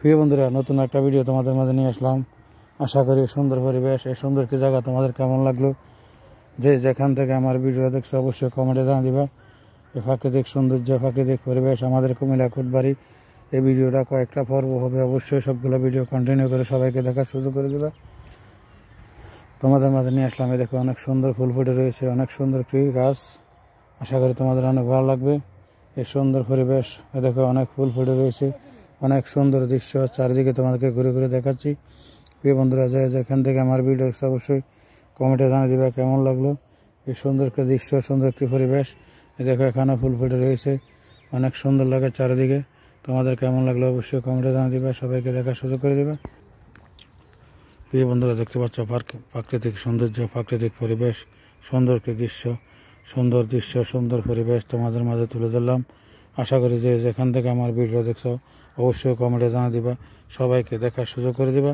প্রিয় বন্ধুরা, নতুন একটা ভিডিও তোমাদের মাঝে নিয়ে আসলাম। আশা করি সুন্দর পরিবেশ, এই সুন্দর কি জায়গা তোমাদের কেমন লাগলো। যে যেখান থেকে আমার ভিডিও দেখছো অবশ্যই কমেন্টে জানিয়ে দিবা। এই প্রাকৃতিক সৌন্দর্য, প্রাকৃতিক পরিবেশ আমাদের কুমিল্লা কোটবাড়ি। এই ভিডিওটা কয়েকটা পর্ব হবে, অবশ্যই সবগুলো ভিডিও কন্টিনিউ করে সবাইকে দেখার সুযোগ করে দেবা। তোমাদের মাঝে নিয়ে আসলাম। এই দেখো অনেক সুন্দর ফুল ফুটে রয়েছে, অনেক সুন্দর একটি গাছ। আশা করি তোমাদের অনেক ভালো লাগবে এই সুন্দর পরিবেশ। এ দেখো অনেক ফুল ফুটে রয়েছে, অনেক সুন্দর দৃশ্য চারিদিকে তোমাদেরকে ঘুরে ঘুরে দেখাচ্ছি। প্রিয় বন্ধুরা, যেখান থেকে আমার ভিডিও দেখছে অবশ্যই কমেন্টে জানিয়ে দিবা কেমন লাগলো এই সুন্দর একটি দৃশ্য, সুন্দর একটি পরিবেশ। এই দেখো এখানে ফুল ফুটে রয়েছে, অনেক সুন্দর লাগে চারিদিকে। তোমাদের কেমন লাগলো অবশ্যই কমেন্টে জানিয়ে দিবা, সবাইকে দেখার সুযোগ করে দিবা। প্রিয় বন্ধুরা, দেখতে পাচ্ছ প্রাকৃতিক সৌন্দর্য, প্রাকৃতিক পরিবেশ, সুন্দর একটি দৃশ্য, সুন্দর দৃশ্য, সুন্দর পরিবেশ তোমাদের মাঝে তুলে ধরলাম। আশা করি যে যেখান থেকে আমার ভিডিও দেখছো অবশ্যই কমেন্টে জানিয়ে দিবা, সবাইকে দেখার সুযোগ করে দিবা।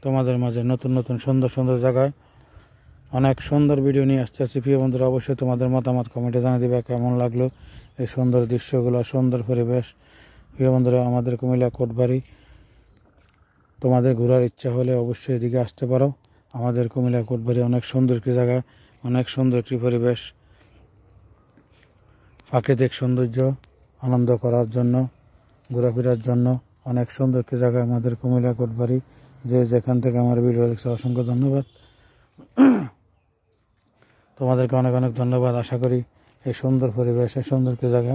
তোমাদের মাঝে নতুন নতুন সুন্দর সুন্দর জায়গায় অনেক সুন্দর ভিডিও নিয়ে আসতেছি। প্রিয় বন্ধুরা, অবশ্যই তোমাদের মতামত কমেন্টে জানিয়ে দিবা কেমন লাগলো এই সুন্দর দৃশ্যগুলো, সুন্দর পরিবেশ। প্রিয় বন্ধুরা, আমাদের কুমিল্লা কোটবাড়ি তোমাদের ঘোরার ইচ্ছা হলে অবশ্যই এদিকে আসতে পারো। আমাদের কুমিল্লা কোটবাড়ি অনেক সুন্দর একটি জায়গা, অনেক সুন্দর একটি পরিবেশ, প্রাকৃতিক সৌন্দর্য আনন্দ করার জন্য, ঘোরাফেরার জন্য অনেক সুন্দর একটি জায়গা আমাদের কুমিল্লা কোটবাড়ি। যে যেখান থেকে আমার ভিডিও দেখছে অসংখ্য ধন্যবাদ, তোমাদেরকে অনেক অনেক ধন্যবাদ। আশা করি এই সুন্দর পরিবেশ, এই সুন্দর একটি জায়গা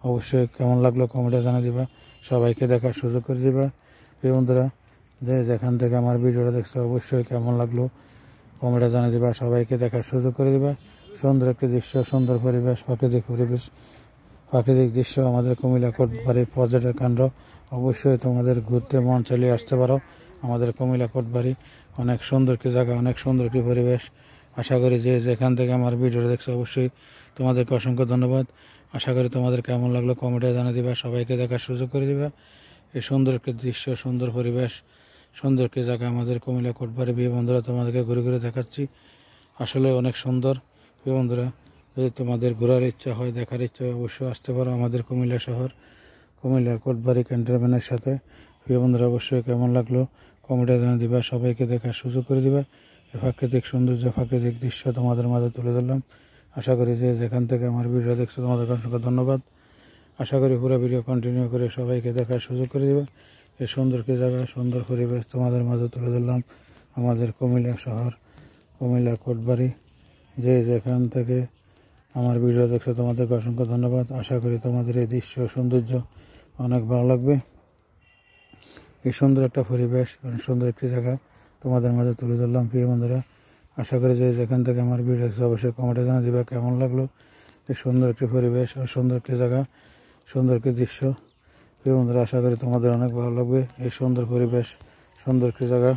অবশ্যই কেমন লাগলো কমেন্টে জানিয়ে দিবা, সবাইকে দেখার সুযোগ করে দিবা। প্রিয় বন্ধুরা, যে যেখান থেকে আমার ভিডিওটা দেখছো অবশ্যই কেমন লাগলো কমেন্টে জানিয়ে দিবা, সবাইকে দেখার সুযোগ করে দিবা। সুন্দর একটি দৃশ্য, সুন্দর পরিবেশ, প্রাকৃতিক পরিবেশ, প্রাকৃতিক দৃশ্য আমাদের কুমিল্লা কোটবাড়ির পর্যটন কেন্দ্র। অবশ্যই তোমাদের ঘুরতে মন চালিয়ে আসতে পারো। আমাদের কুমিল্লা কোটবাড়ি অনেক সুন্দর একটি জায়গা, অনেক সুন্দর একটি পরিবেশ। আশা করি যে যেখান থেকে আমার ভিডিওটা দেখছো অবশ্যই তোমাদেরকে অসংখ্য ধন্যবাদ। আশা করি তোমাদের কেমন লাগলো কমেন্টে জানিয়ে দিবা, সবাইকে দেখার সুযোগ করে দিবা। এই সুন্দর একটি দৃশ্য, সুন্দর পরিবেশ, সুন্দর একটি জায়গা আমাদের কুমিল্লা কোটবাড়ি। প্রিয় বন্ধুরা, তোমাদেরকে ঘুরে ঘুরে দেখাচ্ছি, আসলে অনেক সুন্দর। প্রিয় বন্ধুরা, যদি তোমাদের ঘোরার ইচ্ছা হয়, দেখার ইচ্ছা হয়, অবশ্যই আসতে পারো আমাদের কুমিল্লা শহর, কুমিল্লা কোটবাড়ি ক্যান্টনমেন্টের সাথে। প্রিয় বন্ধুরা, অবশ্যই কেমন লাগলো কমেন্টে জানিয়ে দিবা, সবাইকে দেখার সুযোগ করে দিবা। এই প্রাকৃতিক সৌন্দর্য, প্রাকৃতিক দৃশ্য তোমাদের মাঝে তুলে ধরলাম। আশা করি যে যেখান থেকে আমার ভিডিও দেখছো তোমাদের অসংখ্য ধন্যবাদ। আশা করি পুরো ভিডিও কন্টিনিউ করে সবাইকে দেখার সুযোগ করে দিবা। এই সুন্দর কি জায়গা, সুন্দর পরিবেশ তোমাদের মাঝে তুলে ধরলাম আমাদের কুমিল্লা শহর, কুমিল্লা কোটবাড়ি। যে যেখান থেকে আমার ভিডিও দেখছো তোমাদেরকে অসংখ্য ধন্যবাদ। আশা করি তোমাদের এই দৃশ্য, সৌন্দর্য অনেক ভালো লাগবে। এই সুন্দর একটা পরিবেশ, সুন্দর একটি জায়গা তোমাদের মাঝে তুলে ধরলাম। প্রিয় বন্ধুরা, আশা করি যে যেখান থেকে আমার ভিডিও দেখছো অবশ্যই কমেন্টে জানিয়ে দিবা কেমন লাগলো এই সুন্দর একটি পরিবেশ আর সুন্দর একটি জায়গা, সুন্দর একটি দৃশ্য। প্রিয় বন্ধুরা, আশা করি তোমাদের অনেক ভালো লাগবে এই সুন্দর পরিবেশ, সুন্দর একটি জায়গা।